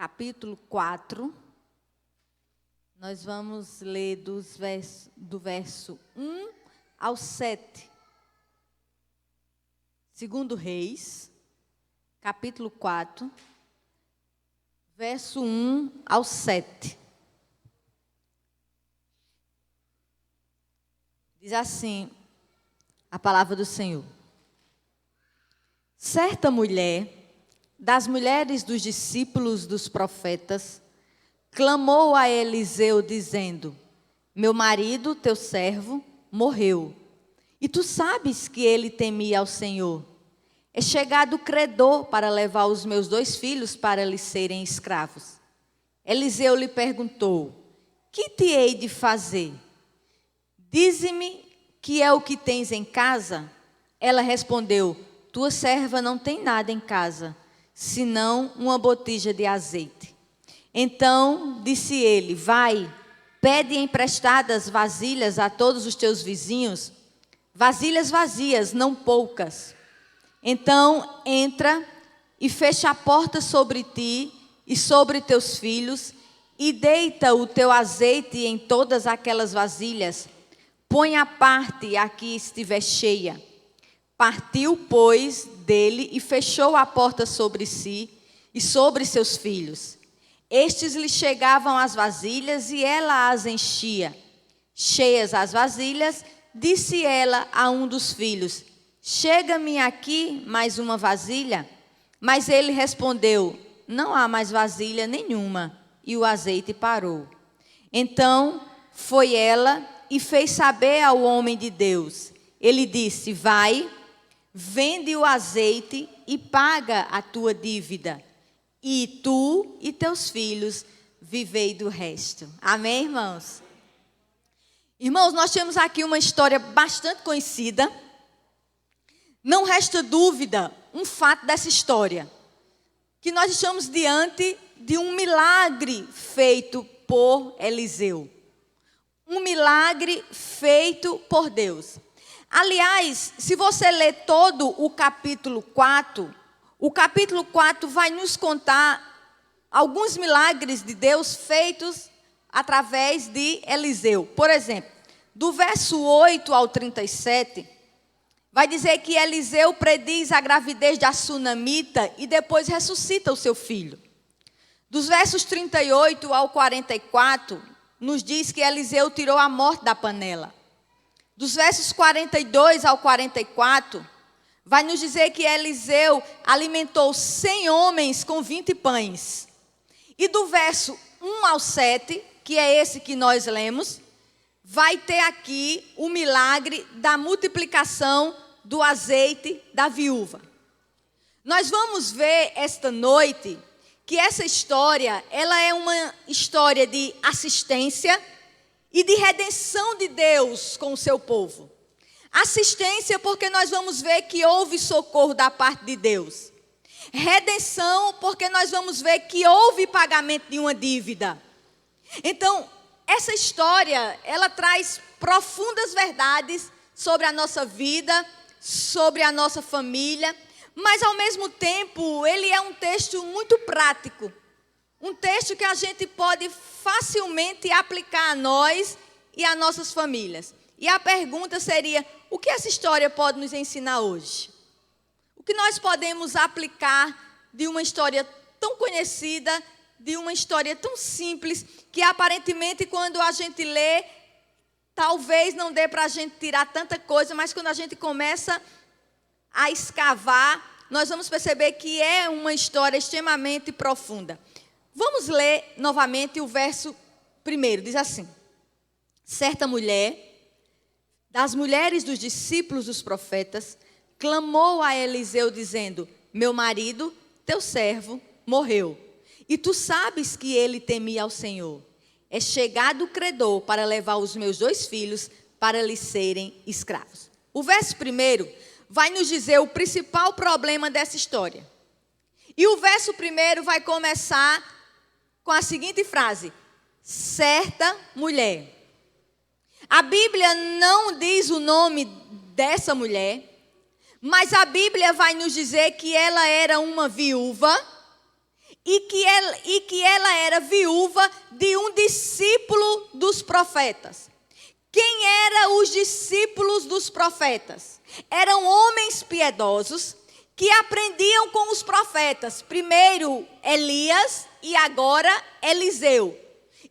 capítulo 4. Nós vamos ler do verso 1 ao 7. Segundo Reis, capítulo 4, verso 1 ao 7. Diz assim a palavra do Senhor. Certa mulher, das mulheres dos discípulos dos profetas, clamou a Eliseu, dizendo: meu marido, teu servo, morreu, e tu sabes que ele temia ao Senhor. É chegado o credor para levar os meus 2 filhos para lhe serem escravos. Eliseu lhe perguntou: que te hei de fazer? Dize-me que é o que tens em casa. Ela respondeu: tua serva não tem nada em casa, senão uma botija de azeite. Então disse ele: vai, pede emprestadas vasilhas a todos os teus vizinhos, vasilhas vazias, não poucas. Então entra e fecha a porta sobre ti e sobre teus filhos, e deita o teu azeite em todas aquelas vasilhas. Põe à parte a que estiver cheia. Partiu, pois, dele e fechou a porta sobre si e sobre seus filhos. Estes lhe chegavam as vasilhas e ela as enchia. Cheias as vasilhas, disse ela a um dos filhos: chega-me aqui mais uma vasilha. Mas ele respondeu: não há mais vasilha nenhuma. E o azeite parou. Então foi ela e fez saber ao homem de Deus. Ele disse: vai, vende o azeite e paga a tua dívida, e tu e teus filhos vivei do resto. Amém, irmãos? Irmãos, nós temos aqui uma história bastante conhecida. Não resta dúvida, um fato dessa história, que nós estamos diante de um milagre feito por Eliseu. Um milagre feito por Deus. Aliás, se você ler todo o capítulo 4 vai nos contar alguns milagres de Deus feitos através de Eliseu. Por exemplo, do verso 8 ao 37, vai dizer que Eliseu prediz a gravidez da sunamita e depois ressuscita o seu filho. Dos versos 38 ao 44, nos diz que Eliseu tirou a morte da panela. Dos versos 42 ao 44, vai nos dizer que Eliseu alimentou 100 homens com 20 pães. E do verso 1 ao 7, que é esse que nós lemos, vai ter aqui o milagre da multiplicação do azeite da viúva. Nós vamos ver esta noite que essa história, ela é uma história de assistência e de redenção de Deus com o seu povo. Assistência porque nós vamos ver que houve socorro da parte de Deus. Redenção porque nós vamos ver que houve pagamento de uma dívida. Então, essa história, ela traz profundas verdades sobre a nossa vida, sobre a nossa família, mas ao mesmo tempo, ele é um texto muito prático. Um texto que a gente pode facilmente aplicar a nós e a nossas famílias. E a pergunta seria: o que essa história pode nos ensinar hoje? O que nós podemos aplicar de uma história tão conhecida, de uma história tão simples, que aparentemente quando a gente lê, talvez não dê para a gente tirar tanta coisa, mas quando a gente começa a escavar, nós vamos perceber que é uma história extremamente profunda. Vamos ler novamente o verso 1, diz assim: certa mulher, das mulheres dos discípulos dos profetas, clamou a Eliseu dizendo: meu marido, teu servo, morreu, e tu sabes que ele temia ao Senhor. É chegado o credor para levar os meus 2 filhos para lhe serem escravos. O verso 1 vai nos dizer o principal problema dessa história. E o verso 1 vai começar com a seguinte frase: certa mulher. A Bíblia não diz o nome dessa mulher, mas a Bíblia vai nos dizer que ela era uma viúva e que ela era viúva de um discípulo dos profetas. Quem eram os discípulos dos profetas? Eram homens piedosos que aprendiam com os profetas. Primeiro Elias e agora Eliseu.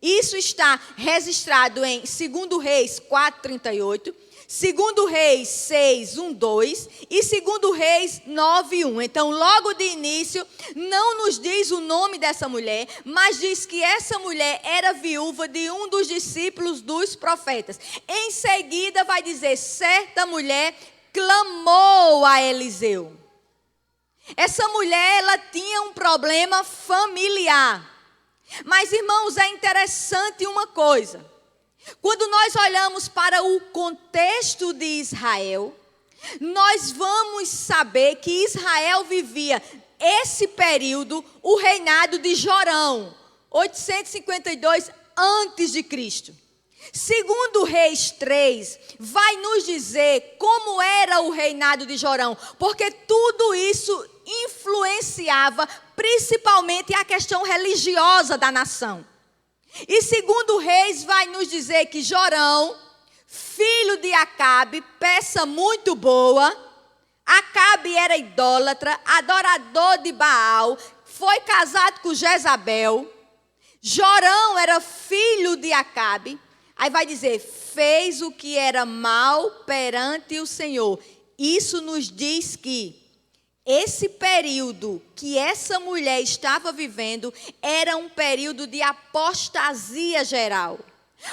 Isso está registrado em 2 Reis 4:38, 2 Reis 6:1-2 e 2 Reis 9:1. Então, logo de início, não nos diz o nome dessa mulher, mas diz que essa mulher era viúva de um dos discípulos dos profetas. Em seguida, vai dizer: certa mulher clamou a Eliseu. Essa mulher, ela tinha um problema familiar. Mas, irmãos, é interessante uma coisa. Quando nós olhamos para o contexto de Israel, nós vamos saber que Israel vivia esse período, o reinado de Jorão, 852 a.C. Segundo Reis 3, vai nos dizer como era o reinado de Jorão, porque tudo isso influenciava principalmente a questão religiosa da nação. E segundo Reis vai nos dizer que Jorão, filho de Acabe, peça muito boa, Acabe era idólatra, adorador de Baal, foi casado com Jezabel. Jorão era filho de Acabe. Aí vai dizer, fez o que era mal perante o Senhor. Isso nos diz que esse período que essa mulher estava vivendo era um período de apostasia geral.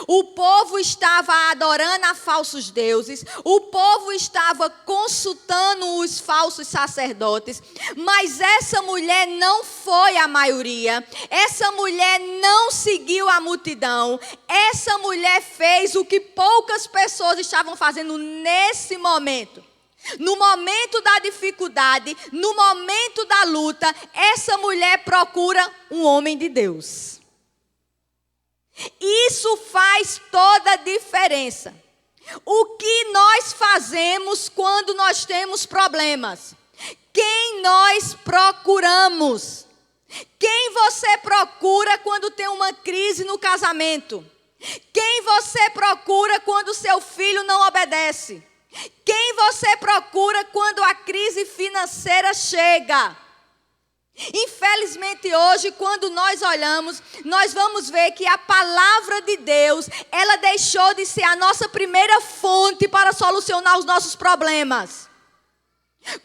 O povo estava adorando a falsos deuses, o povo estava consultando os falsos sacerdotes, mas essa mulher não foi a maioria, essa mulher não seguiu a multidão, essa mulher fez o que poucas pessoas estavam fazendo nesse momento. No momento da dificuldade, no momento da luta, essa mulher procura um homem de Deus. Isso faz toda a diferença. O que nós fazemos quando nós temos problemas? Quem nós procuramos? Quem você procura quando tem uma crise no casamento? Quem você procura quando seu filho não obedece? Quem você procura quando a crise financeira chega? Infelizmente hoje, quando nós olhamos, nós vamos ver que a palavra de Deus, ela deixou de ser a nossa primeira fonte para solucionar os nossos problemas.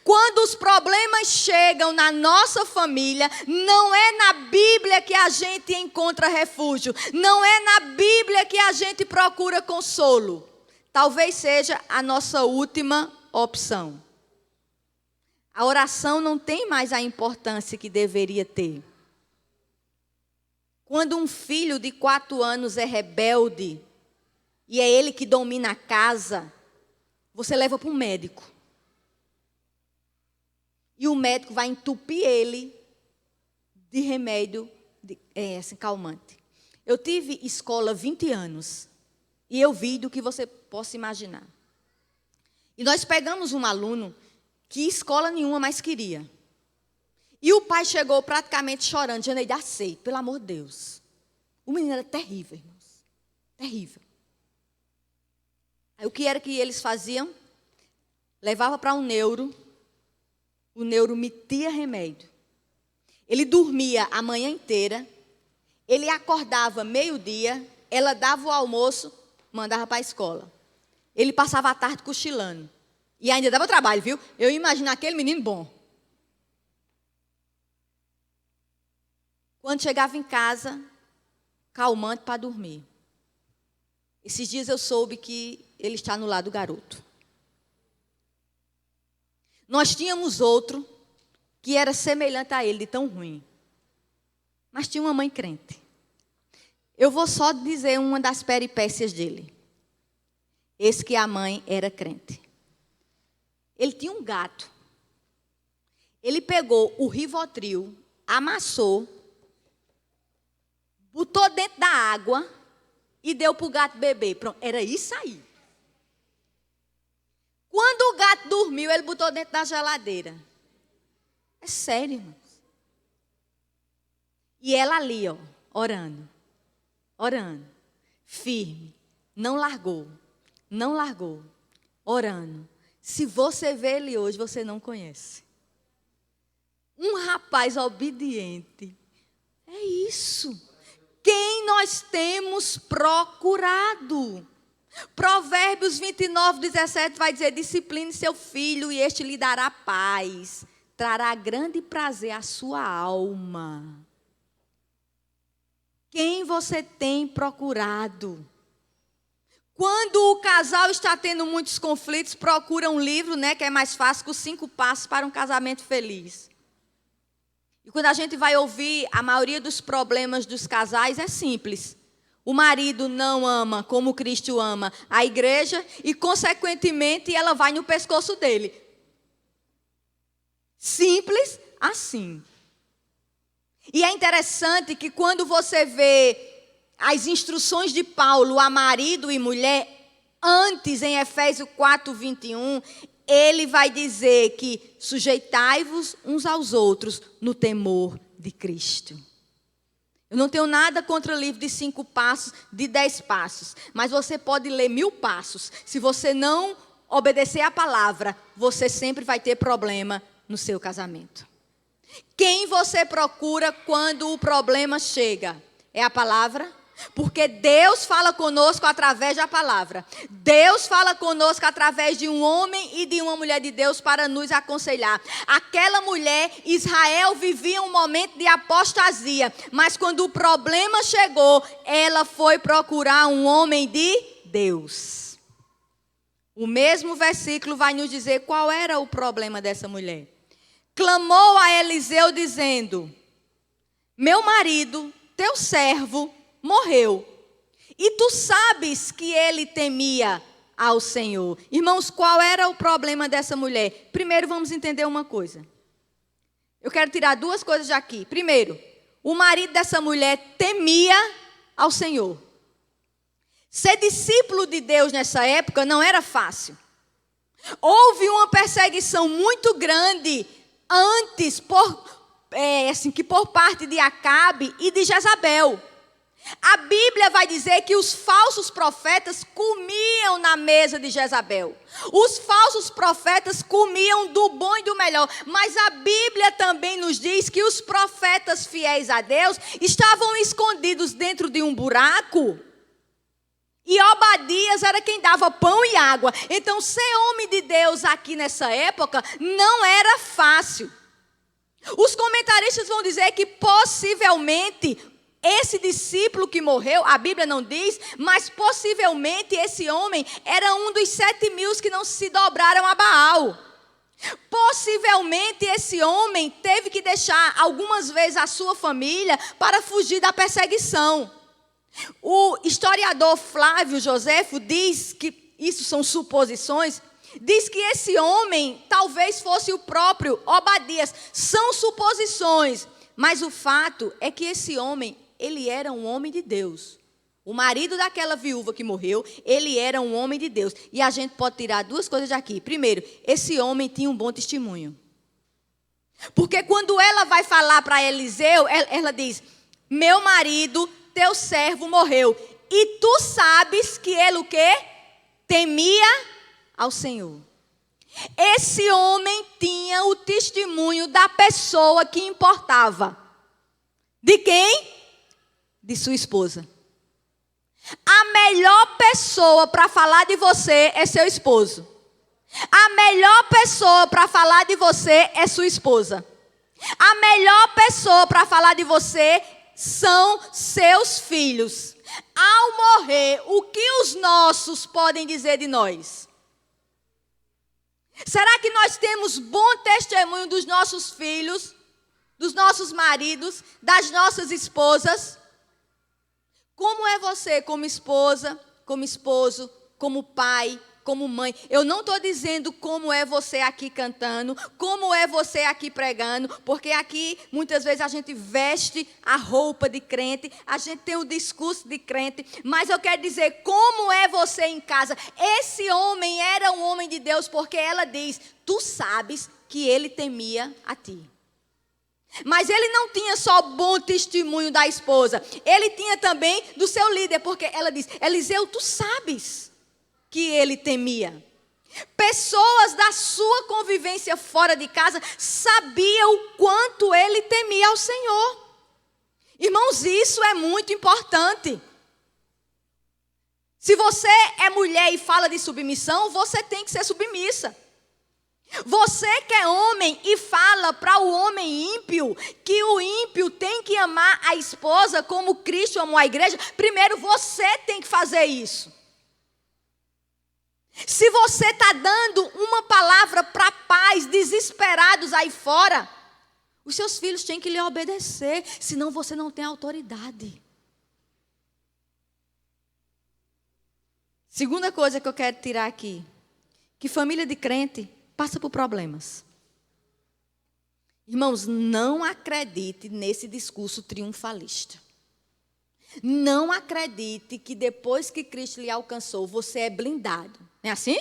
Quando os problemas chegam na nossa família, não é na Bíblia que a gente encontra refúgio, não é na Bíblia que a gente procura consolo. Talvez seja a nossa última opção. A oração não tem mais a importância que deveria ter. Quando um filho de 4 anos é rebelde, e é ele que domina a casa, você leva para um médico. E o médico vai entupir ele de remédio calmante. Eu tive escola 20 anos, e eu vi do que você possa imaginar. E nós pegamos um aluno que escola nenhuma mais queria. E o pai chegou praticamente chorando, Janeide, aceito, pelo amor de Deus. O menino era terrível, irmãos. Terrível. Aí o que era que eles faziam? Levava para um neuro, o neuro metia remédio. Ele dormia a manhã inteira, ele acordava meio-dia, ela dava o almoço, mandava para a escola. Ele passava a tarde cochilando. E ainda dava trabalho, viu? Eu imagino aquele menino bom. Quando chegava em casa, calmante para dormir. Esses dias eu soube que ele está no lado do garoto. Nós tínhamos outro que era semelhante a ele, de tão ruim. Mas tinha uma mãe crente. Eu vou só dizer uma das peripécias dele. Esse que a mãe era crente. Ele tinha um gato. Ele pegou o Rivotril, amassou, botou dentro da água e deu para o gato beber. Pronto, era isso aí. Quando o gato dormiu, ele botou dentro da geladeira. É sério, irmãos. E ela ali, ó, orando, firme, não largou, orando. Se você vê ele hoje, você não conhece. Um rapaz obediente. É isso. Quem nós temos procurado? Provérbios 29:17 vai dizer: discipline seu filho e este lhe dará paz. Trará grande prazer à sua alma. Quem você tem procurado? Quando o casal está tendo muitos conflitos, procura um livro, né, que é mais fácil, com 5 passos para um casamento feliz. E quando a gente vai ouvir, a maioria dos problemas dos casais é simples. O marido não ama como Cristo ama a igreja e, consequentemente, ela vai no pescoço dele. Simples assim. E é interessante que quando você vê as instruções de Paulo a marido e mulher, antes em Efésios 4:21, ele vai dizer que sujeitai-vos uns aos outros no temor de Cristo. Eu não tenho nada contra o livro de 5 passos, de 10 passos, mas você pode ler 1000 passos. Se você não obedecer a palavra, você sempre vai ter problema no seu casamento. Quem você procura quando o problema chega? É a palavra? Porque Deus fala conosco através da palavra. Deus fala conosco através de um homem e de uma mulher de Deus para nos aconselhar. Aquela mulher, Israel vivia um momento de apostasia, mas quando o problema chegou, ela foi procurar um homem de Deus. O mesmo versículo vai nos dizer qual era o problema dessa mulher. Clamou a Eliseu dizendo: meu marido, teu servo, morreu. E tu sabes que ele temia ao Senhor. Irmãos, qual era o problema dessa mulher? Primeiro vamos entender uma coisa. Eu quero tirar 2 coisas daqui. Primeiro, o marido dessa mulher temia ao Senhor. Ser discípulo de Deus nessa época não era fácil. Houve uma perseguição muito grande antes, por parte de Acabe e de Jezabel. A Bíblia vai dizer que os falsos profetas comiam na mesa de Jezabel. Os falsos profetas comiam do bom e do melhor. Mas a Bíblia também nos diz que os profetas fiéis a Deus estavam escondidos dentro de um buraco. E Obadias era quem dava pão e água. Então, ser homem de Deus aqui nessa época não era fácil. Os comentaristas vão dizer que possivelmente esse discípulo que morreu, a Bíblia não diz, mas possivelmente esse homem era um dos 7.000 que não se dobraram a Baal. Possivelmente esse homem teve que deixar algumas vezes a sua família para fugir da perseguição. O historiador Flávio Joséfo diz que, isso são suposições, diz que esse homem talvez fosse o próprio Obadias. São suposições, mas o fato é que esse homem, ele era um homem de Deus. O marido daquela viúva que morreu, ele era um homem de Deus. E a gente pode tirar 2 coisas daqui. Primeiro, esse homem tinha um bom testemunho. Porque quando ela vai falar para Eliseu, ela diz: meu marido, teu servo, morreu. E tu sabes que ele o quê? Temia ao Senhor. Esse homem tinha o testemunho da pessoa que importava. De quem? De sua esposa. A melhor pessoa para falar de você é seu esposo. A melhor pessoa para falar de você é sua esposa. A melhor pessoa para falar de você são seus filhos. Ao morrer, o que os nossos podem dizer de nós? Será que nós temos bom testemunho dos nossos filhos, dos nossos maridos, das nossas esposas? Como é você como esposa, como esposo, como pai, como mãe? Eu não estou dizendo como é você aqui cantando, como é você aqui pregando, porque aqui muitas vezes a gente veste a roupa de crente, a gente tem o discurso de crente, mas eu quero dizer como é você em casa. Esse homem era um homem de Deus, porque ela diz: tu sabes que ele temia a ti. Mas ele não tinha só bom testemunho da esposa, ele tinha também do seu líder, porque ela diz: Eliseu, tu sabes que ele temia. Pessoas da sua convivência fora de casa sabiam o quanto ele temia ao Senhor. Irmãos, isso é muito importante. Se você é mulher e fala de submissão, você tem que ser submissa. Você que é homem e fala para o homem ímpio que o ímpio tem que amar a esposa como Cristo amou a igreja, primeiro você tem que fazer isso. Se você está dando uma palavra para pais desesperados aí fora, os seus filhos têm que lhe obedecer, senão você não tem autoridade. Segunda coisa que eu quero tirar aqui, que família de crente passa por problemas. Irmãos, não acredite nesse discurso triunfalista. Não acredite que depois que Cristo lhe alcançou, você é blindado. Não é assim?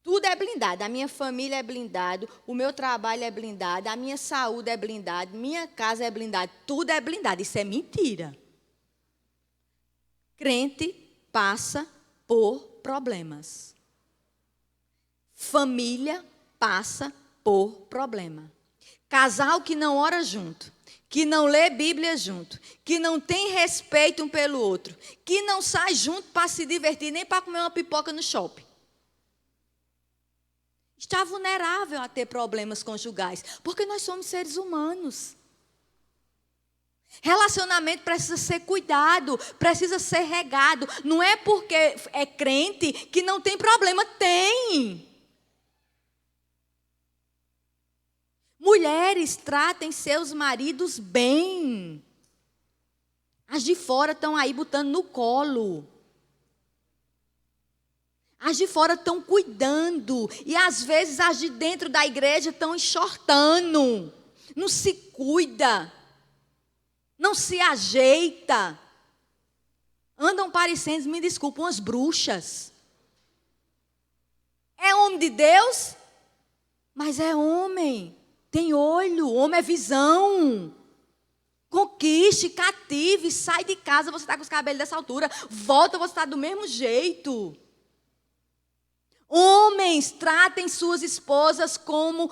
Tudo é blindado. A minha família é blindado, o meu trabalho é blindado, a minha saúde é blindada, minha casa é blindada. Tudo é blindado. Isso é mentira. Crente passa por problemas. Família passa por problema. Casal que não ora junto, que não lê Bíblia junto, que não tem respeito um pelo outro, que não sai junto para se divertir, nem para comer uma pipoca no shopping. Está vulnerável a ter problemas conjugais, porque nós somos seres humanos. Relacionamento precisa ser cuidado, precisa ser regado. Não é porque é crente que não tem problema, tem. Mulheres, tratem seus maridos bem. As de fora estão aí botando no colo. As de fora estão cuidando. E às vezes as de dentro da igreja estão enxortando. Não se cuida. Não se ajeita. Andam parecendo, me desculpa, umas bruxas. É homem de Deus, mas é homem. Tem olho, homem é visão. Conquiste, cative, sai de casa, você está com os cabelos dessa altura. Volta, você está do mesmo jeito. Homens, tratem suas esposas como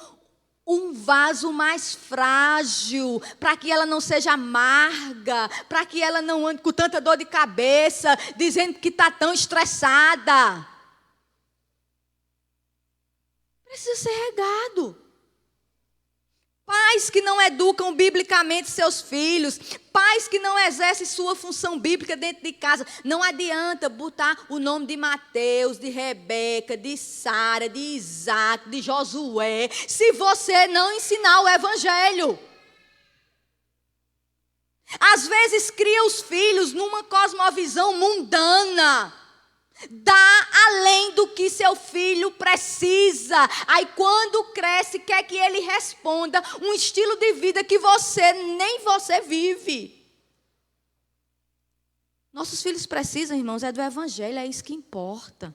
um vaso mais frágil, para que ela não seja amarga, para que ela não ande com tanta dor de cabeça, dizendo que está tão estressada. Precisa ser regado. Pais que não educam biblicamente seus filhos, pais que não exercem sua função bíblica dentro de casa, não adianta botar o nome de Mateus, de Rebeca, de Sara, de Isaac, de Josué, se você não ensinar o evangelho. Às vezes cria os filhos numa cosmovisão mundana. Dá além do que seu filho precisa. Aí quando cresce, quer que ele responda um estilo de vida que nem você vive. Nossos filhos precisam, irmãos, é do evangelho, é isso que importa.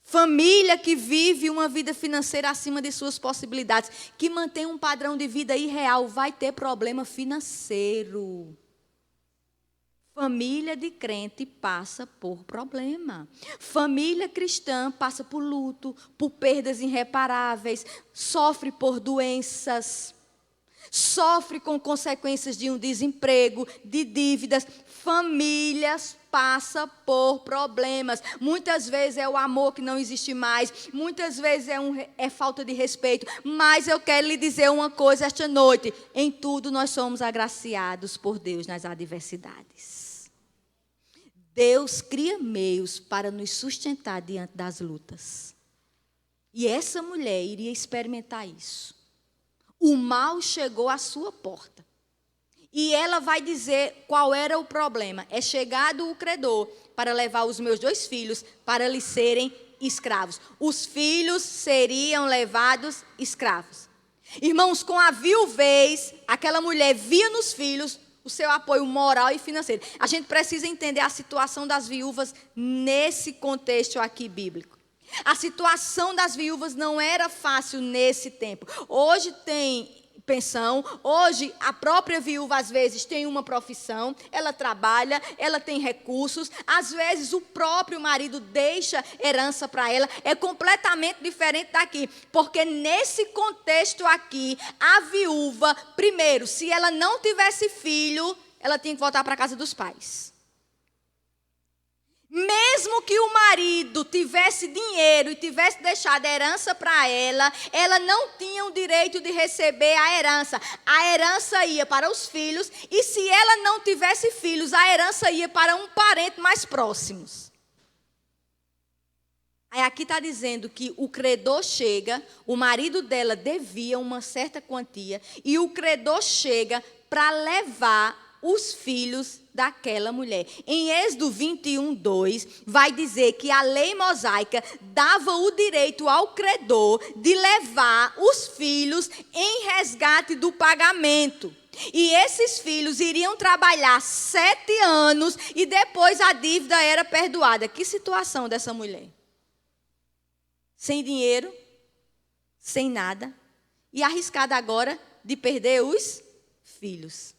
Família que vive uma vida financeira acima de suas possibilidades, que mantém um padrão de vida irreal, vai ter problema financeiro. Família de crente passa por problema. Família cristã passa por luto, por perdas irreparáveis, sofre por doenças, sofre com consequências de um desemprego, de dívidas. Famílias passam por problemas. Muitas vezes é o amor que não existe mais, muitas vezes é falta de respeito. Mas eu quero lhe dizer uma coisa esta noite: em tudo nós somos agraciados por Deus nas adversidades. Deus cria meios para nos sustentar diante das lutas. E essa mulher iria experimentar isso. O mal chegou à sua porta. E ela vai dizer qual era o problema. É chegado o credor para levar os meus 2 filhos para lhes serem escravos. Os filhos seriam levados escravos. Irmãos, com a viuvez, aquela mulher via nos filhos o seu apoio moral e financeiro. A gente precisa entender a situação das viúvas nesse contexto aqui bíblico. A situação das viúvas não era fácil nesse tempo. Hoje tem pensão, hoje a própria viúva às vezes tem uma profissão, ela trabalha, ela tem recursos, às vezes o próprio marido deixa herança para ela, é completamente diferente daqui, porque nesse contexto aqui, a viúva, primeiro, se ela não tivesse filho, ela tinha que voltar para a casa dos pais. Mesmo que o marido tivesse dinheiro e tivesse deixado a herança para ela não tinha o direito de receber a herança. A herança ia para os filhos e se ela não tivesse filhos, a herança ia para um parente mais próximo. Aí aqui está dizendo que o credor chega, o marido dela devia uma certa quantia e o credor chega para levar os filhos daquela mulher. Em Êxodo 21:2, vai dizer que a lei mosaica dava o direito ao credor de levar os filhos em resgate do pagamento. E esses filhos iriam trabalhar 7 anos e depois a dívida era perdoada. Que situação dessa mulher? Sem dinheiro, sem nada, e arriscada agora de perder os filhos.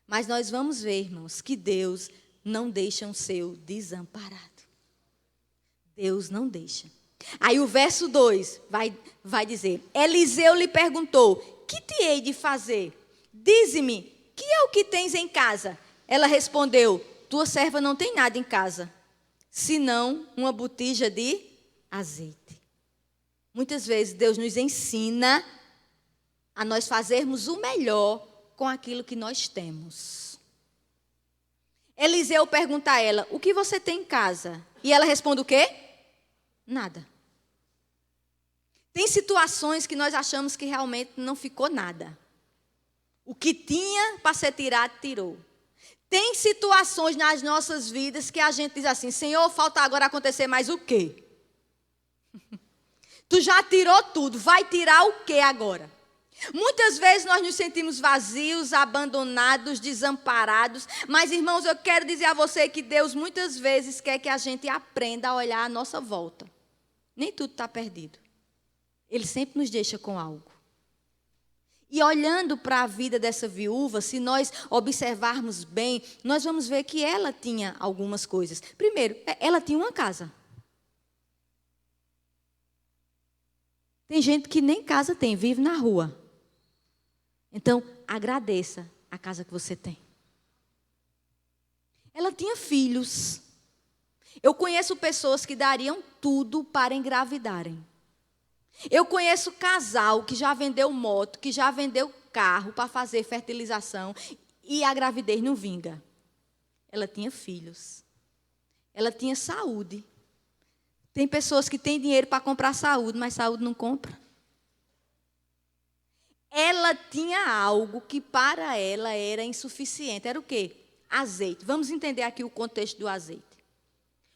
Mas nós vamos ver, irmãos, que Deus não deixa um seu desamparado. Deus não deixa. Aí o verso 2 vai dizer, Eliseu lhe perguntou, que te hei de fazer? Dize-me, que é o que tens em casa? Ela respondeu, tua serva não tem nada em casa, senão uma botija de azeite. Muitas vezes Deus nos ensina a nós fazermos o melhor com aquilo que nós temos. Eliseu pergunta a ela, o que você tem em casa? E ela responde o quê? Nada. Tem situações que nós achamos que realmente não ficou nada. O que tinha para ser tirado, tirou. Tem situações nas nossas vidas que a gente diz assim, Senhor, falta agora acontecer mais o quê? Tu já tirou tudo, vai tirar o quê agora? Muitas vezes nós nos sentimos vazios, abandonados, desamparados. Mas, irmãos, eu quero dizer a você que Deus muitas vezes quer que a gente aprenda a olhar à nossa volta. Nem tudo está perdido. Ele sempre nos deixa com algo. E olhando para a vida dessa viúva, se nós observarmos bem, nós vamos ver que ela tinha algumas coisas. Primeiro, ela tinha uma casa. Tem gente que nem casa tem, vive na rua. Então, agradeça a casa que você tem. Ela tinha filhos. Eu conheço pessoas que dariam tudo para engravidarem. Eu conheço casal que já vendeu moto, que já vendeu carro para fazer fertilização e a gravidez não vinga. Ela tinha filhos. Ela tinha saúde. Tem pessoas que têm dinheiro para comprar saúde, mas saúde não compra. Ela tinha algo que para ela era insuficiente. Era o quê? Azeite. Vamos entender aqui o contexto do azeite.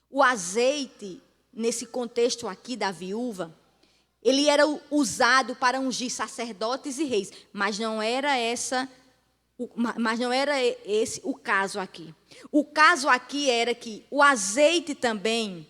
O azeite, nesse contexto aqui da viúva, ele era usado para ungir sacerdotes e reis, mas não era esse o caso aqui. O caso aqui era que o azeite também,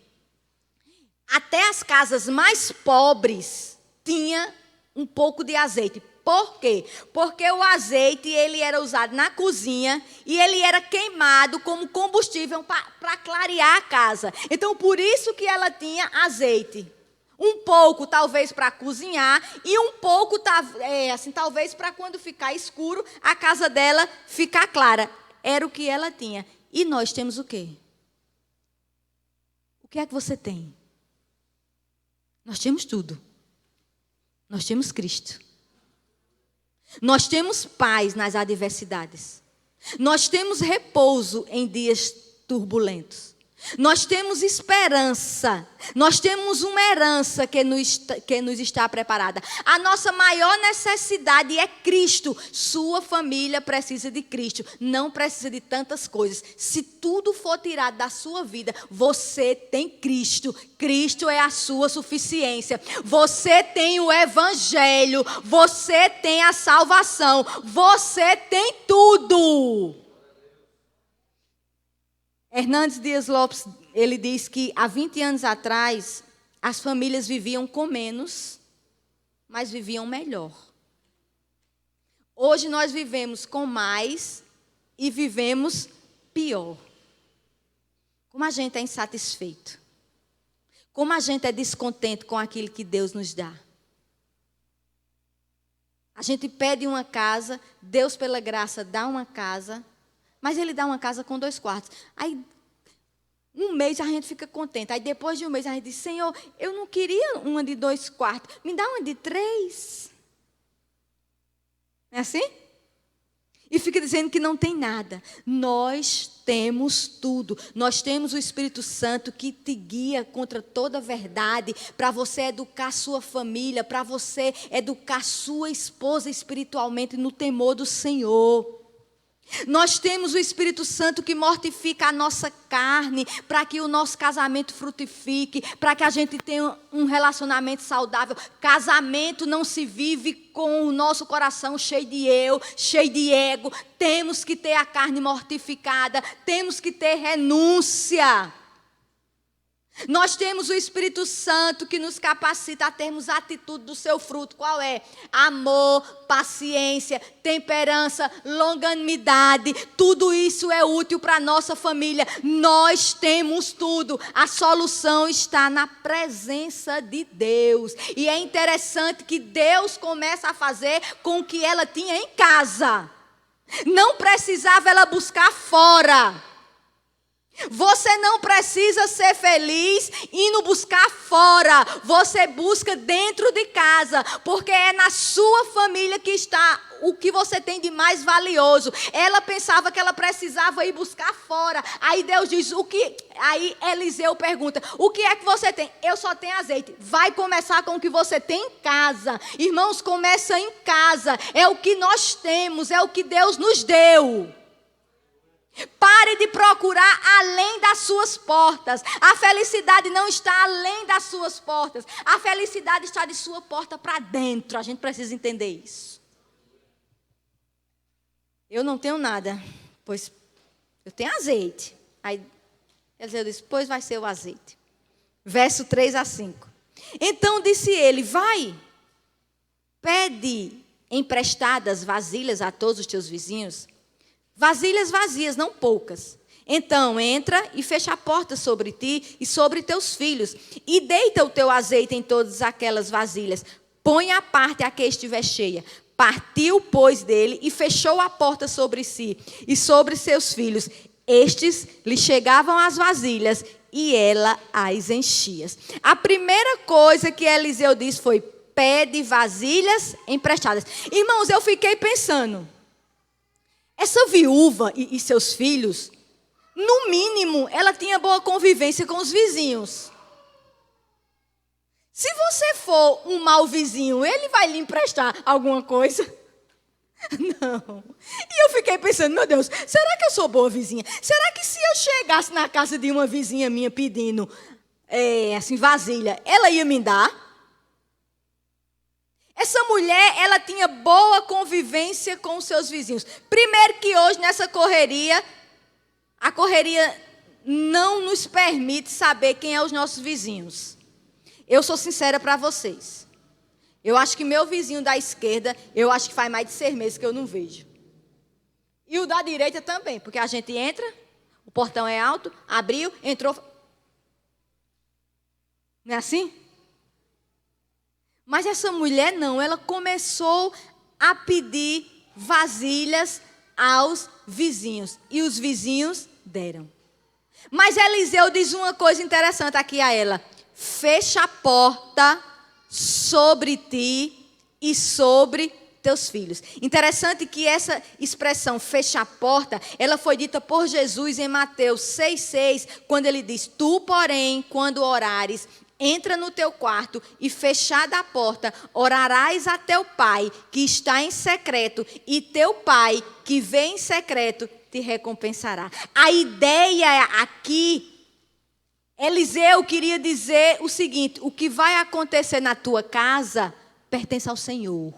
até as casas mais pobres, tinha um pouco de azeite. Por quê? Porque o azeite ele era usado na cozinha e ele era queimado como combustível para clarear a casa. Então, por isso que ela tinha azeite. Um pouco, talvez, para cozinhar e um pouco, talvez, para quando ficar escuro, a casa dela ficar clara. Era o que ela tinha. E nós temos o quê? O que é que você tem? Nós temos tudo. Nós temos Cristo. Nós temos paz nas adversidades. Nós temos repouso em dias turbulentos. Nós temos esperança. Nós temos uma herança que nos está preparada. A nossa maior necessidade é Cristo. Sua família precisa de Cristo. Não precisa de tantas coisas. Se tudo for tirado da sua vida, você tem Cristo. Cristo é a sua suficiência. Você tem o Evangelho. Você tem a salvação. Você tem tudo. Hernandes Dias Lopes, ele diz que há 20 anos atrás, as famílias viviam com menos, mas viviam melhor. Hoje nós vivemos com mais e vivemos pior. Como a gente é insatisfeito. Como a gente é descontente com aquilo que Deus nos dá. A gente pede uma casa, Deus pela graça dá uma casa, mas Ele dá uma casa com 2 quartos. Aí, um mês a gente fica contente. Aí depois de um mês a gente diz, Senhor, eu não queria uma de 2 quartos, me dá uma de 3. É assim? E fica dizendo que não tem nada. Nós temos tudo. Nós temos o Espírito Santo que te guia contra toda a verdade, para você educar sua família, para você educar sua esposa espiritualmente no temor do Senhor. Nós temos o Espírito Santo que mortifica a nossa carne, para que o nosso casamento frutifique, para que a gente tenha um relacionamento saudável. Casamento não se vive com o nosso coração cheio de eu, cheio de ego. Temos que ter a carne mortificada, temos que ter renúncia. Nós temos o Espírito Santo que nos capacita a termos a atitude do seu fruto. Qual é? Amor, paciência, temperança, longanimidade. Tudo isso é útil para a nossa família. Nós temos tudo. A solução está na presença de Deus. E é interessante que Deus começa a fazer com o que ela tinha em casa. Não precisava ela buscar fora. Você não precisa ser feliz indo buscar fora. Você busca dentro de casa, porque é na sua família que está o que você tem de mais valioso. Ela pensava que ela precisava ir buscar fora. Aí Deus diz, o que? Aí Eliseu pergunta, o que é que você tem? Eu só tenho azeite. Vai começar com o que você tem em casa. Irmãos, começa em casa. É o que nós temos, é o que Deus nos deu. Pare de procurar além das suas portas. A felicidade não está além das suas portas. A felicidade está de sua porta para dentro. A gente precisa entender isso. Eu não tenho nada, pois eu tenho azeite. Aí Eliseu disse, pois vai ser o azeite. Verso 3 a 5. Então disse ele, vai, pede emprestadas vasilhas a todos os teus vizinhos. Vasilhas vazias, não poucas. Então entra e fecha a porta sobre ti e sobre teus filhos. E deita o teu azeite em todas aquelas vasilhas. Põe à parte a que estiver cheia. Partiu, pois, dele e fechou a porta sobre si e sobre seus filhos. Estes lhe chegavam as vasilhas e ela as enchia. A primeira coisa que Eliseu disse foi, pede vasilhas emprestadas. Irmãos, eu fiquei pensando... Essa viúva e seus filhos, no mínimo, ela tinha boa convivência com os vizinhos. Se você for um mau vizinho, ele vai lhe emprestar alguma coisa? Não. E eu fiquei pensando, meu Deus, será que eu sou boa vizinha? Será que se eu chegasse na casa de uma vizinha minha pedindo assim, vasilha, ela ia me dar? Essa mulher, ela tinha boa convivência com os seus vizinhos. Primeiro que hoje, nessa correria, a correria não nos permite saber quem é os nossos vizinhos. Eu sou sincera para vocês. Eu acho que meu vizinho da esquerda, eu acho que faz mais de 6 meses que eu não vejo. E o da direita também, porque a gente entra, o portão é alto, abriu, entrou. Não é assim? Mas essa mulher não, ela começou a pedir vasilhas aos vizinhos. E os vizinhos deram. Mas Eliseu diz uma coisa interessante aqui a ela. Fecha a porta sobre ti e sobre teus filhos. Interessante que essa expressão, fecha a porta, ela foi dita por Jesus em Mateus 6,6, quando ele diz, tu, porém, quando orares, entra no teu quarto e fechada a porta, orarás a teu pai que está em secreto e teu pai que vê em secreto te recompensará. A ideia aqui, Eliseu queria dizer o seguinte, o que vai acontecer na tua casa pertence ao Senhor.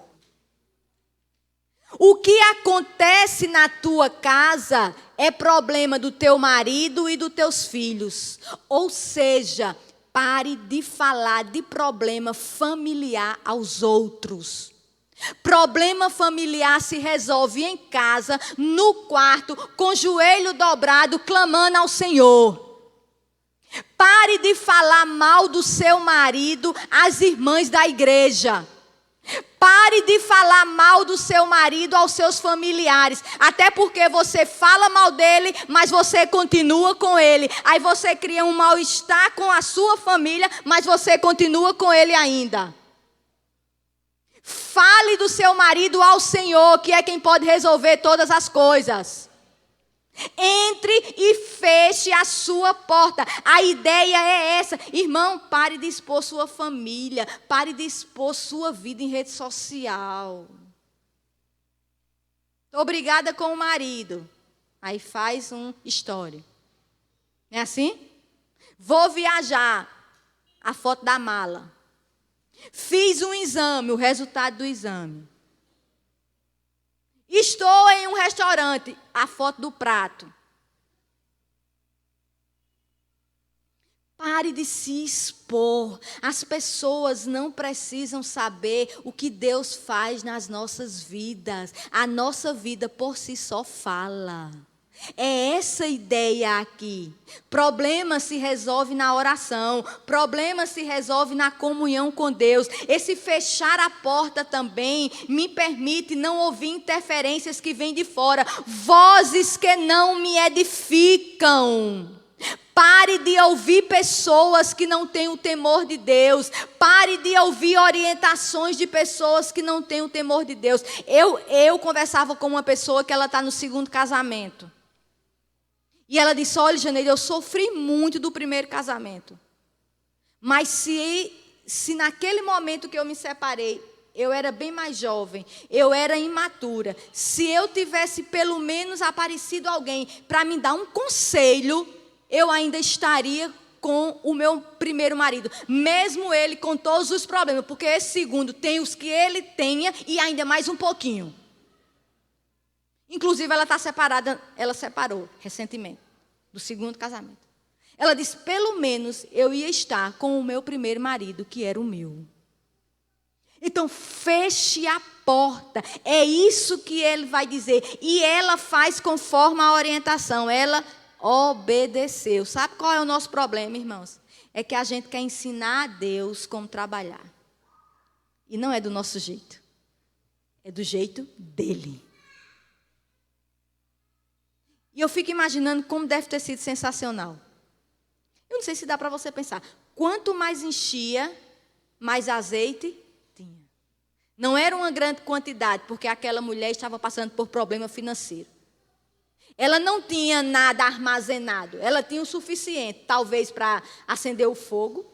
O que acontece na tua casa é problema do teu marido e dos teus filhos. Ou seja, Pare de falar de problema familiar aos outros. Problema familiar se resolve em casa, no quarto, com o joelho dobrado, clamando ao Senhor. Pare de falar mal do seu marido às irmãs da igreja. Pare de falar mal do seu marido aos seus familiares. Até porque você fala mal dele, mas você continua com ele. Aí você cria um mal-estar com a sua família, mas você continua com ele ainda. Fale do seu marido ao Senhor, que é quem pode resolver todas as coisas. Entre e feche a sua porta. A ideia é essa. Irmão, pare de expor sua família. Pare de expor sua vida em rede social. Estou brigada com o marido. Aí faz um story. Não é assim? Vou viajar. A foto da mala. Fiz um exame, o resultado do exame. Estou em um restaurante, a foto do prato. Pare de se expor. As pessoas não precisam saber o que Deus faz nas nossas vidas. A nossa vida por si só fala. É essa ideia aqui. Problema se resolve na oração. Problema se resolve na comunhão com Deus. Esse fechar a porta também me permite não ouvir interferências que vêm de fora. Vozes que não me edificam. Pare de ouvir pessoas que não têm o temor de Deus. Pare de ouvir orientações de pessoas que não têm o temor de Deus. Eu conversava com uma pessoa que ela está no segundo casamento. E ela disse, olha, Janeiro, eu sofri muito do primeiro casamento. Mas se naquele momento que eu me separei, eu era bem mais jovem, eu era imatura. Se eu tivesse pelo menos aparecido alguém para me dar um conselho, eu ainda estaria com o meu primeiro marido. Mesmo ele com todos os problemas, porque esse segundo tem os que ele tenha e ainda mais um pouquinho. Inclusive, ela está separada, ela separou recentemente, do segundo casamento. Ela disse, pelo menos eu ia estar com o meu primeiro marido, que era o meu. Então, feche a porta. É isso que ele vai dizer. E ela faz conforme a orientação. Ela obedeceu. Sabe qual é o nosso problema, irmãos? É que a gente quer ensinar a Deus como trabalhar. E não é do nosso jeito. É do jeito dele. E eu fico imaginando como deve ter sido sensacional. Eu não sei se dá para você pensar. Quanto mais enchia, mais azeite tinha. Não era uma grande quantidade, porque aquela mulher estava passando por problema financeiro. Ela não tinha nada armazenado. Ela tinha o suficiente, talvez para acender o fogo.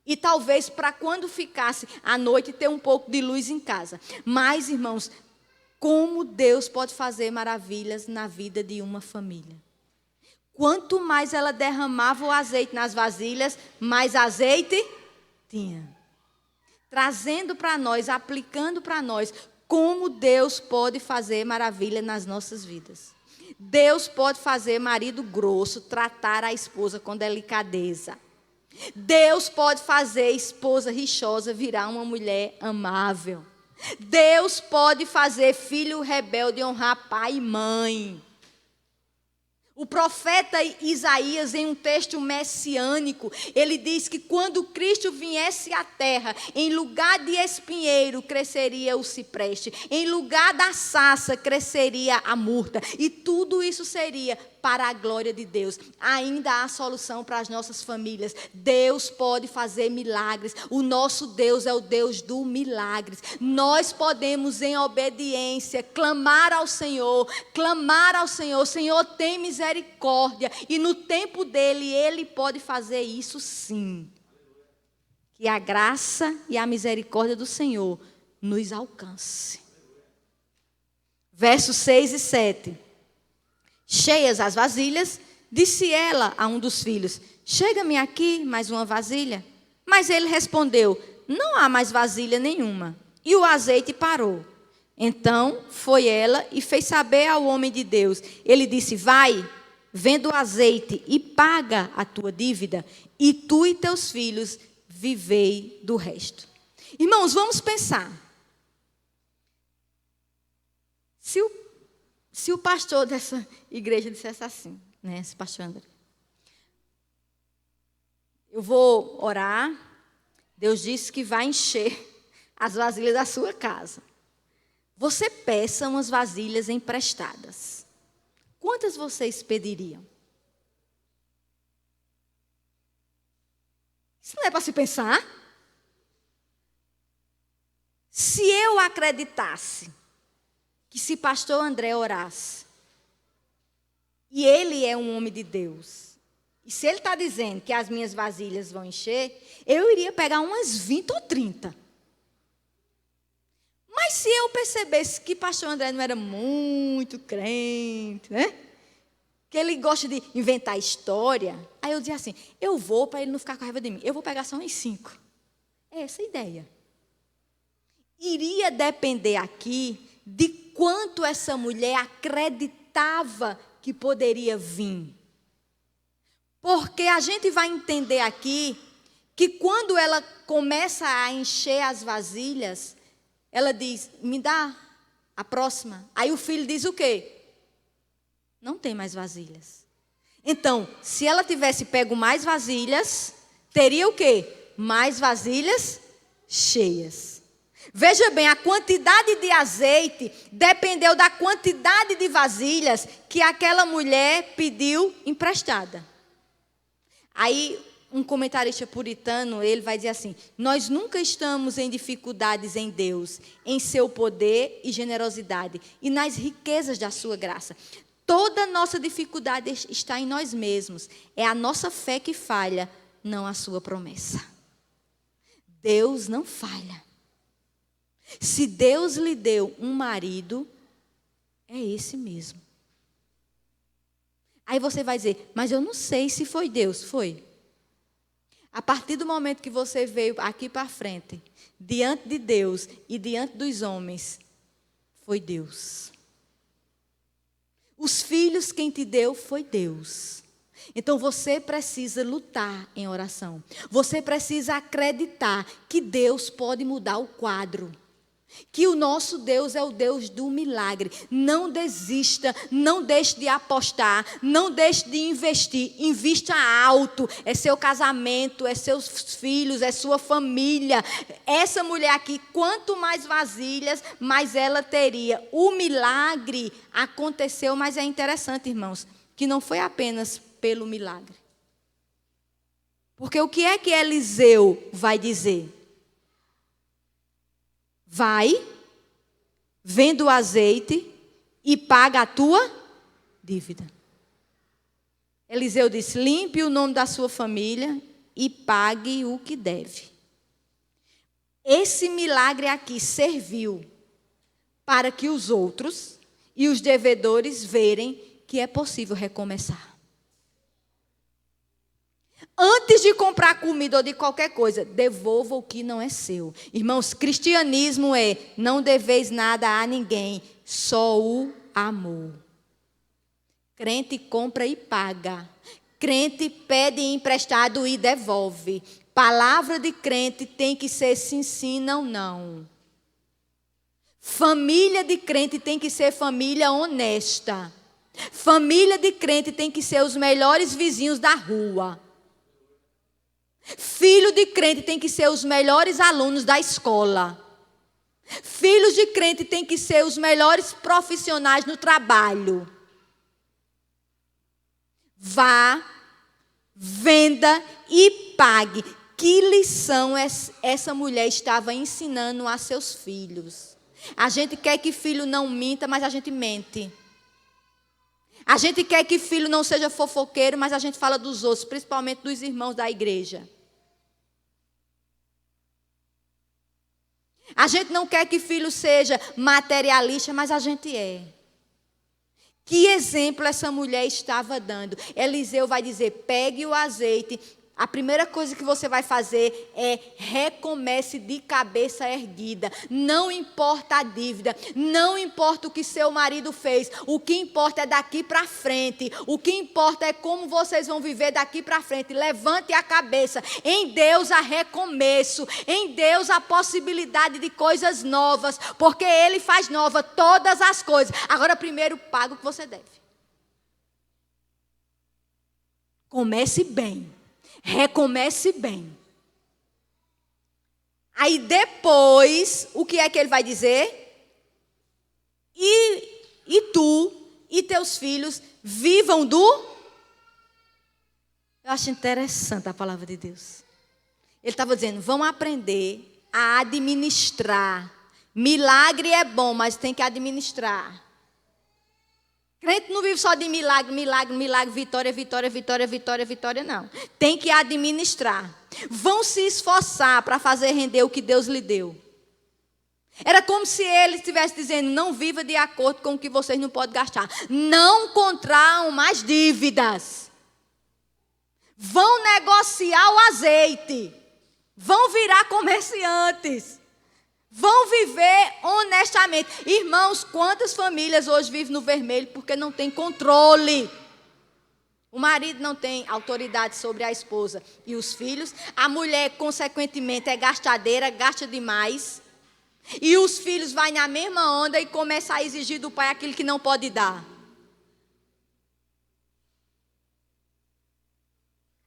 E talvez para quando ficasse à noite ter um pouco de luz em casa. Mas, irmãos, como Deus pode fazer maravilhas na vida de uma família. Quanto mais ela derramava o azeite nas vasilhas, mais azeite tinha. Trazendo para nós, aplicando para nós, como Deus pode fazer maravilha nas nossas vidas. Deus pode fazer marido grosso, tratar a esposa com delicadeza. Deus pode fazer esposa rixosa virar uma mulher amável. Deus pode fazer filho rebelde honrar pai e mãe. O profeta Isaías, em um texto messiânico, ele diz que quando Cristo viesse à terra, em lugar de espinheiro cresceria o cipreste, em lugar da sarça cresceria a murta, e tudo isso seria para a glória de Deus. Ainda há solução para as nossas famílias. Deus pode fazer milagres. O nosso Deus é o Deus do milagres. Nós podemos, em obediência, clamar ao Senhor. Senhor, tem misericórdia. E no tempo dele, Ele pode fazer isso sim. Que a graça e a misericórdia do Senhor nos alcance. Versos 6 e 7. Cheias as vasilhas, disse ela a um dos filhos, chega-me aqui mais uma vasilha. Mas ele respondeu, não há mais vasilha nenhuma. E o azeite parou. Então foi ela e fez saber ao homem de Deus. Ele disse, vai, vende o azeite e paga a tua dívida, e tu e teus filhos vivei do resto. Irmãos, vamos pensar. Se o pastor dessa igreja dissesse assim, né, esse pastor André, eu vou orar, Deus disse que vai encher as vasilhas da sua casa. Você peça umas vasilhas emprestadas. Quantas vocês pediriam? Isso não é para se pensar? Se eu acreditasse que se pastor André orasse, e ele é um homem de Deus, e se ele está dizendo que as minhas vasilhas vão encher, eu iria pegar umas 20 ou 30. Mas se eu percebesse que pastor André não era muito crente, né? Que ele gosta de inventar história, aí eu dizia assim, eu vou para ele não ficar com raiva de mim, eu vou pegar só uns 5. É essa a ideia. Iria depender aqui de quanto essa mulher acreditava que poderia vir. Porque a gente vai entender aqui que quando ela começa a encher as vasilhas, ela diz, me dá a próxima. Aí o filho diz o quê? Não tem mais vasilhas. Então, se ela tivesse pego mais vasilhas, teria o quê? Mais vasilhas cheias. Veja bem, a quantidade de azeite dependeu da quantidade de vasilhas que aquela mulher pediu emprestada. Aí, um comentarista puritano, ele vai dizer assim, nós nunca estamos em dificuldades em Deus, em seu poder e generosidade, e nas riquezas da sua graça. Toda nossa dificuldade está em nós mesmos. É a nossa fé que falha, não a sua promessa. Deus não falha. Se Deus lhe deu um marido, é esse mesmo. Aí você vai dizer, mas eu não sei se foi Deus. Foi. A partir do momento que você veio aqui para frente, diante de Deus e diante dos homens, foi Deus. Os filhos quem te deu foi Deus. Então você precisa lutar em oração. Você precisa acreditar que Deus pode mudar o quadro. Que o nosso Deus é o Deus do milagre. Não desista, não deixe de apostar, não deixe de investir. Invista alto, é seu casamento, é seus filhos, é sua família. Essa mulher aqui, quanto mais vasilhas, mais ela teria. O milagre aconteceu, mas é interessante, irmãos, que não foi apenas pelo milagre. Porque o que é que Eliseu vai dizer? Vai, vende o azeite e paga a tua dívida. Eliseu disse, limpe o nome da sua família e pague o que deve. Esse milagre aqui serviu para que os outros e os devedores verem que é possível recomeçar. Antes de comprar comida ou de qualquer coisa, devolva o que não é seu. Irmãos, cristianismo é não deveis nada a ninguém, só o amor. Crente compra e paga. Crente pede emprestado e devolve. Palavra de crente tem que ser sim, sim, não, não. Família de crente tem que ser família honesta. Família de crente tem que ser os melhores vizinhos da rua. Filho de crente tem que ser os melhores alunos da escola. Filhos de crente tem que ser os melhores profissionais no trabalho. Vá, venda e pague. Que lição essa mulher estava ensinando a seus filhos? A gente quer que filho não minta, mas a gente mente. A gente quer que filho não seja fofoqueiro, mas a gente fala dos outros, principalmente dos irmãos da igreja. A gente não quer que filho seja materialista, mas a gente é. Que exemplo essa mulher estava dando? Eliseu vai dizer, pegue o azeite, A primeira coisa que você vai fazer é recomece de cabeça erguida. Não importa a dívida, não importa o que seu marido fez. O que importa é daqui para frente. O que importa é como vocês vão viver daqui para frente. Levante a cabeça. Em Deus há recomeço. Em Deus há possibilidade de coisas novas. Porque Ele faz nova todas as coisas. Agora primeiro paga o que você deve. Comece bem. Recomece bem. Aí depois, o que é que ele vai dizer? E tu e teus filhos vivam do... Eu acho interessante a palavra de Deus. Ele estava dizendo, vão aprender a administrar. Milagre é bom, mas tem que administrar. Crente não vive só de milagre, milagre, milagre, vitória, vitória, vitória, vitória, vitória, não. Tem que administrar. Vão se esforçar para fazer render o que Deus lhe deu. Era como se ele estivesse dizendo, não viva de acordo com o que vocês não podem gastar. Não contraam mais dívidas. Vão negociar o azeite. Vão virar comerciantes. Vão viver honestamente. Irmãos, quantas famílias hoje vivem no vermelho porque não tem controle? O marido não tem autoridade sobre a esposa e os filhos. A mulher, consequentemente, é gastadeira, gasta demais. E os filhos vão na mesma onda e começam a exigir do pai aquilo que não pode dar.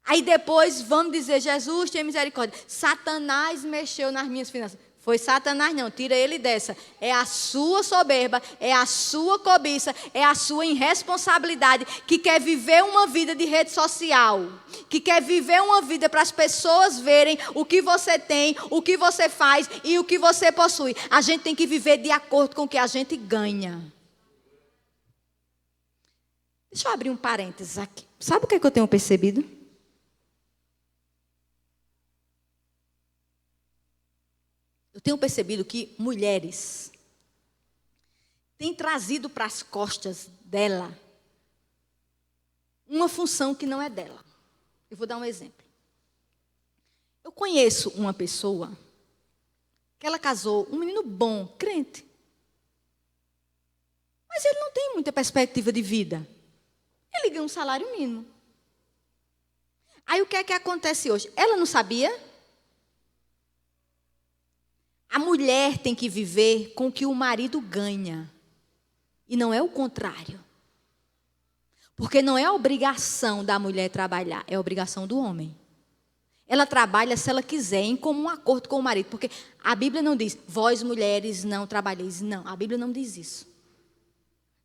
Aí depois vamos dizer, Jesus, tenha misericórdia. Satanás mexeu nas minhas finanças. Foi Satanás não, tira ele dessa. É a sua soberba, é a sua cobiça, é a sua irresponsabilidade, que quer viver uma vida de rede social, que quer viver uma vida para as pessoas verem o que você tem, o que você faz e o que você possui. A gente tem que viver de acordo com o que a gente ganha. Deixa eu abrir um parênteses aqui. Sabe o que é que eu tenho percebido? Eu tenho percebido que mulheres têm trazido para as costas dela uma função que não é dela. Eu vou dar um exemplo. Eu conheço uma pessoa que ela casou, um menino bom, crente. Mas ele não tem muita perspectiva de vida. Ele ganha um salário mínimo. Aí o que é que acontece hoje? Ela não sabia? A mulher tem que viver com o que o marido ganha. E não é o contrário. Porque não é a obrigação da mulher trabalhar, é a obrigação do homem. Ela trabalha se ela quiser, em comum acordo com o marido. Porque a Bíblia não diz, vós mulheres não trabalheis. Não, a Bíblia não diz isso.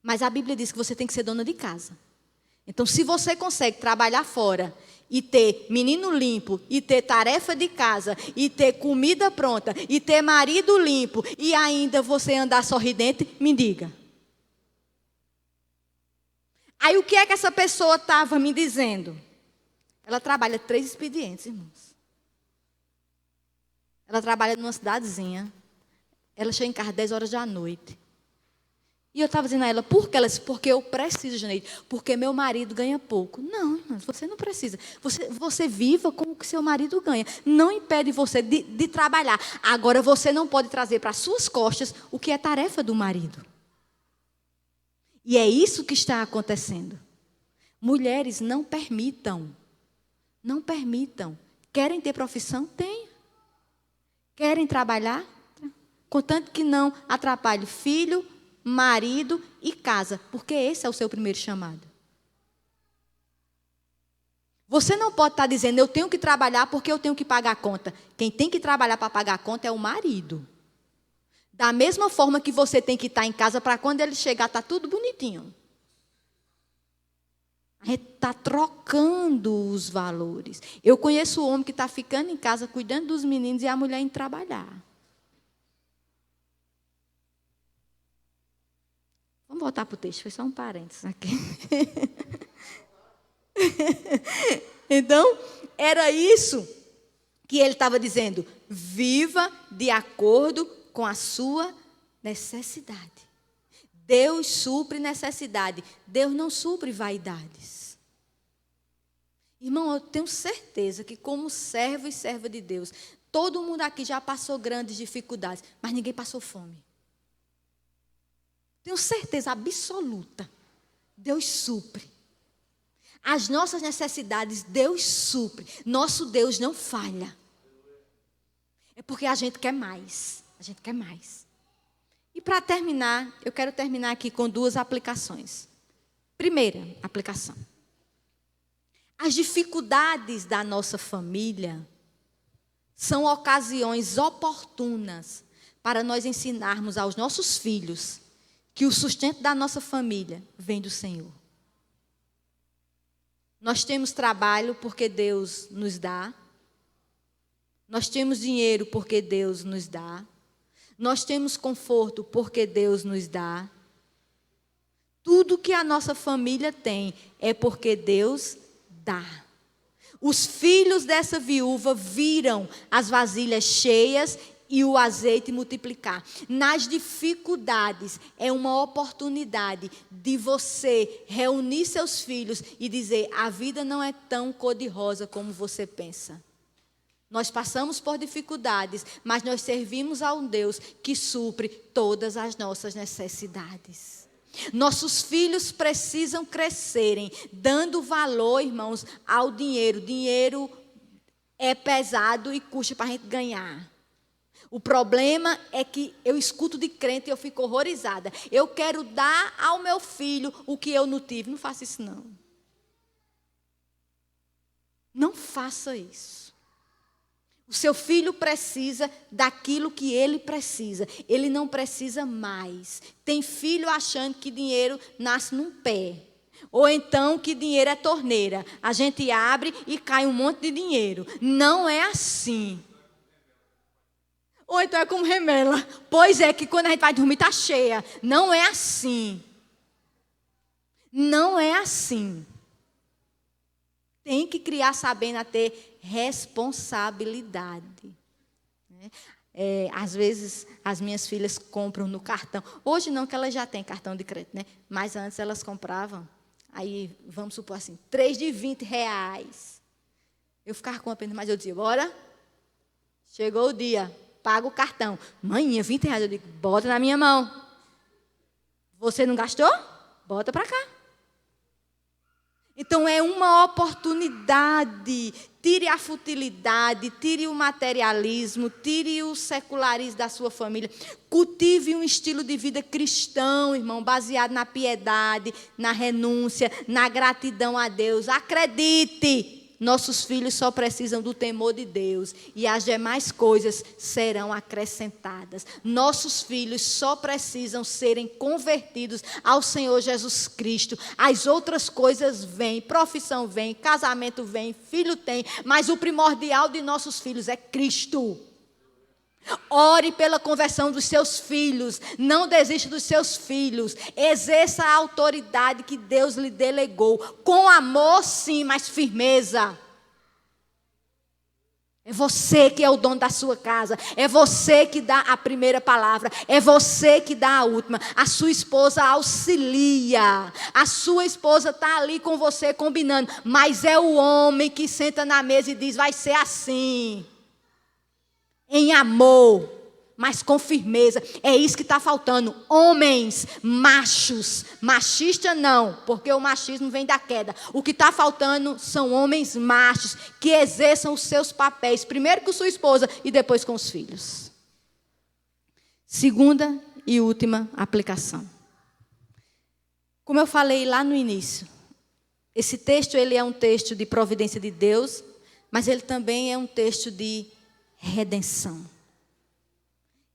Mas a Bíblia diz que você tem que ser dona de casa. Então, se você consegue trabalhar fora e ter menino limpo, e ter tarefa de casa, e ter comida pronta, e ter marido limpo, e ainda você andar sorridente, me diga. Aí o que é que essa pessoa estava me dizendo? Ela trabalha 3 expedientes, irmãos. Ela trabalha numa cidadezinha. Ela chega em casa 10 horas da noite. E eu estava dizendo a ela, por que? Ela disse, porque eu preciso, Janeide, porque meu marido ganha pouco. Não, irmã, você não precisa. Você viva com o que seu marido ganha. Não impede você de trabalhar. Agora, você não pode trazer para as suas costas o que é tarefa do marido. E é isso que está acontecendo. Mulheres, não permitam. Não permitam. Querem ter profissão? Tenha. Querem trabalhar? Contanto que não atrapalhe filho, marido e casa, porque esse é o seu primeiro chamado. Você não pode estar dizendo, eu tenho que trabalhar porque eu tenho que pagar a conta. Quem tem que trabalhar para pagar a conta é o marido. Da mesma forma que você tem que estar em casa para quando ele chegar, está tudo bonitinho. A gente está trocando os valores. Eu conheço o homem que está ficando em casa, cuidando dos meninos, e a mulher indo trabalhar. Vamos voltar para o texto, foi só um parênteses aqui. Então, era isso que ele estava dizendo. Viva de acordo com a sua necessidade. Deus supre necessidade. Deus não supre vaidades. Irmão, eu tenho certeza que como servo e serva de Deus, todo mundo aqui já passou grandes dificuldades, mas ninguém passou fome. Tenho certeza absoluta. Deus supre. As nossas necessidades, Deus supre. Nosso Deus não falha. É porque a gente quer mais. A gente quer mais. E para terminar, eu quero terminar aqui com 2 aplicações. Primeira aplicação. As dificuldades da nossa família são ocasiões oportunas para nós ensinarmos aos nossos filhos que o sustento da nossa família vem do Senhor. Nós temos trabalho porque Deus nos dá. Nós temos dinheiro porque Deus nos dá. Nós temos conforto porque Deus nos dá. Tudo que a nossa família tem é porque Deus dá. Os filhos dessa viúva viram as vasilhas cheias e o azeite multiplicar. Nas dificuldades, é uma oportunidade de você reunir seus filhos e dizer: a vida não é tão cor-de-rosa como você pensa. Nós passamos por dificuldades, mas nós servimos a um Deus que supre todas as nossas necessidades. Nossos filhos precisam crescerem, dando valor, irmãos, ao dinheiro. Dinheiro é pesado e custa para a gente ganhar. O problema é que eu escuto de crente e eu fico horrorizada. Eu quero dar ao meu filho o que eu não tive. Não faça isso, não. Não faça isso. O seu filho precisa daquilo que ele precisa. Ele não precisa mais. Tem filho achando que dinheiro nasce num pé. Ou então que dinheiro é torneira. A gente abre e cai um monte de dinheiro. Não é assim. Ou então é como remela. Pois é, que quando a gente vai dormir está cheia. Não é assim. Não é assim. Tem que criar sabendo a ter responsabilidade. Às vezes as minhas filhas compram no cartão. Hoje não, que elas já têm cartão de crédito, né? Mas antes elas compravam. Aí, vamos supor assim, 3 de R$20. Eu ficava com a pena, mas eu dizia: bora. Chegou o dia. Paga o cartão. Mãe, R$20. Eu digo: bota na minha mão. Você não gastou? Bota para cá. Então é uma oportunidade. Tire a futilidade, tire o materialismo, tire o secularismo da sua família. Cultive um estilo de vida cristão, irmão, baseado na piedade, na renúncia, na gratidão a Deus. Acredite! Nossos filhos só precisam do temor de Deus e as demais coisas serão acrescentadas. Nossos filhos só precisam serem convertidos ao Senhor Jesus Cristo. As outras coisas vêm, profissão vem, casamento vem, filho tem, mas o primordial de nossos filhos é Cristo. Ore pela conversão dos seus filhos. Não desista dos seus filhos. Exerça a autoridade que Deus lhe delegou. Com amor, sim, mas firmeza. É você que é o dono da sua casa. É você que dá a primeira palavra. É você que dá a última. A sua esposa auxilia. A sua esposa está ali com você combinando. Mas é o homem que senta na mesa e diz: vai ser assim. Em amor, mas com firmeza. É isso que está faltando. Homens, machos. Machista não, porque o machismo vem da queda. O que está faltando são homens machos que exerçam os seus papéis. Primeiro com sua esposa e depois com os filhos. Segunda e última aplicação. Como eu falei lá no início, esse texto ele é um texto de providência de Deus, mas ele também é um texto de redenção.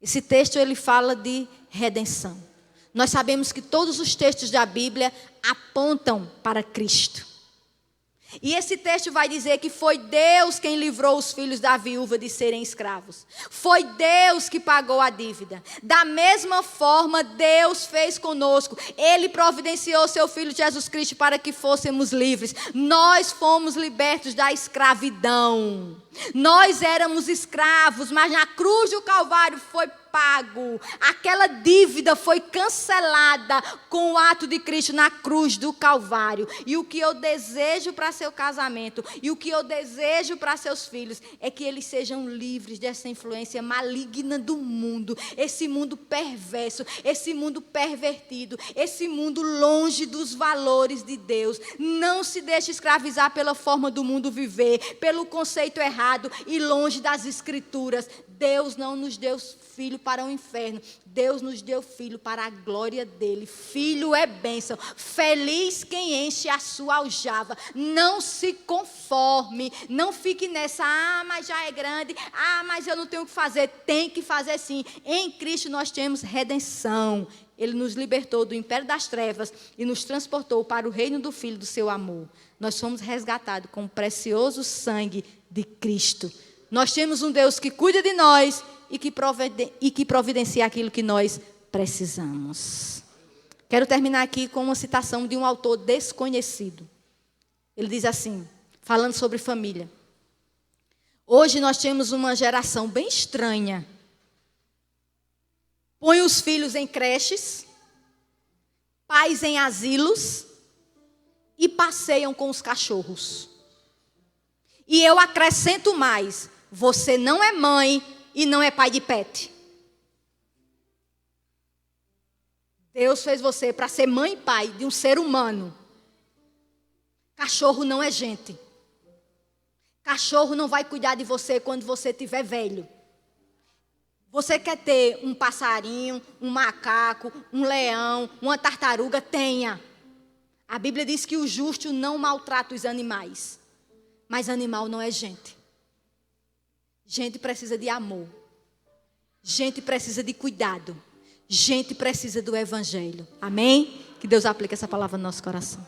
Esse texto ele fala de redenção. Nós sabemos que todos os textos da Bíblia apontam para Cristo. E esse texto vai dizer que foi Deus quem livrou os filhos da viúva de serem escravos. Foi Deus que pagou a dívida. Da mesma forma, Deus fez conosco. Ele providenciou seu Filho Jesus Cristo para que fôssemos livres. Nós fomos libertos da escravidão. Nós éramos escravos, mas na cruz do Calvário foi pago. Aquela dívida foi cancelada com o ato de Cristo na cruz do Calvário. E o que eu desejo para seu casamento, e o que eu desejo para seus filhos, é que eles sejam livres dessa influência maligna do mundo. Esse mundo perverso, esse mundo pervertido, esse mundo longe dos valores de Deus. Não se deixe escravizar pela forma do mundo viver, pelo conceito errado e longe das Escrituras. Deus não nos deu filho para o inferno. Deus nos deu filho para a glória dele. Filho é bênção. Feliz quem enche a sua aljava. Não se conforme. Não fique nessa, mas já é grande. Mas eu não tenho o que fazer. Tem que fazer sim. Em Cristo nós temos redenção. Ele nos libertou do império das trevas e nos transportou para o reino do Filho do seu amor. Nós fomos resgatados com o precioso sangue de Cristo. Nós temos um Deus que cuida de nós e que providencia aquilo que nós precisamos. Quero terminar aqui com uma citação de um autor desconhecido. Ele diz assim, falando sobre família. Hoje nós temos uma geração bem estranha. Põe os filhos em creches, pais em asilos e passeiam com os cachorros. E eu acrescento mais, você não é mãe e não é pai de pet. Deus fez você para ser mãe e pai de um ser humano. Cachorro não é gente. Cachorro não vai cuidar de você quando você estiver velho. Você quer ter um passarinho, um macaco, um leão, uma tartaruga? Tenha. A Bíblia diz que o justo não maltrata os animais. Mas animal não é gente. Gente precisa de amor. Gente precisa de cuidado. Gente precisa do evangelho. Amém? Que Deus aplique essa palavra no nosso coração.